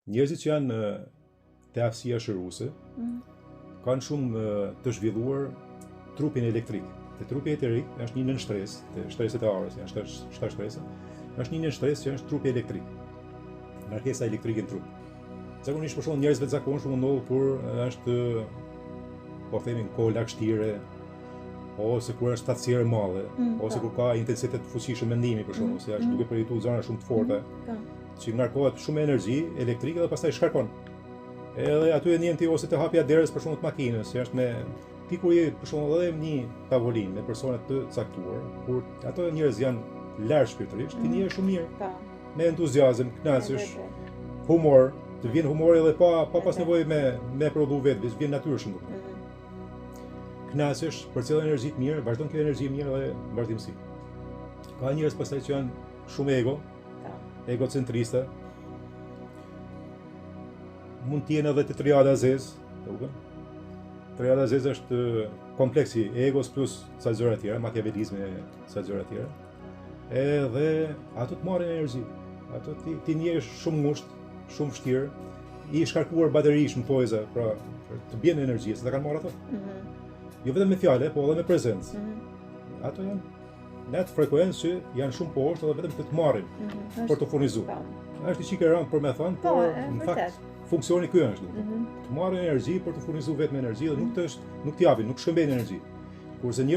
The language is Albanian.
Njerëzit që janë te aftësia shëruese kanë shumë të zhvilluar trupin elektrik. Te trupi elektrik është një nën shtresë, te shtresët e arës, janë 7 shtresa. Është një nën shtresë që është trupi elektrik. Ngarkesa elektrike në trup. Zakonisht për shembull njerëzve të zakonshëm ndodh kur është po themi në kohë lagështire, ose kur është stacier e madhe, ose kur ka intensitet të fuqishëm mendimi për shembull, se është duke përjetuar zona shumë të forta, që ngarkohet shumë energji elektrike dhe pastaj shkarkon. Edhe aty e njën ti ose të hapja derës për shembull të makinës, që është me ti kur je për shembull edhe një tavolinë me persona të caktuar, kur ato njerëz janë larg shpirtërisht, ti njihesh shumë mirë. Me entuziazëm, kënaqësh, humor, të vjen humori edhe pa pas nevojë me prodhu vetë, vjen natyrshëm. Kënaqësh, përcjell energji të mirë, vazhdon kjo energji mirë dhe vazhdimsi. Ka njerëz pastaj që janë shumë egocentrista. Mund të jenë edhe të triada zez, triada zez është kompleksi egos plus sa gjëra të tjera, makiavelizmi e sa gjëra të tjera. Edhe ato të marrin energji. Ato ti njehesh shumë ngusht, shumë vështirë, i shkarkuar baterish në pojza, pra të bjen energji, se ta kanë marrë ato. Jo vetëm me fjalë, po edhe me prezencë. Ato janë në atë frekuencë që janë shumë poshtë edhe vetëm të marrin për të furnizuar. Është një çike rënd për me thënë, por në fakt funksioni ky është. Të marrin energji për të furnizuar vetëm energji dhe nuk t'i japin, nuk shkëmbejnë energji. Kurse njerëzit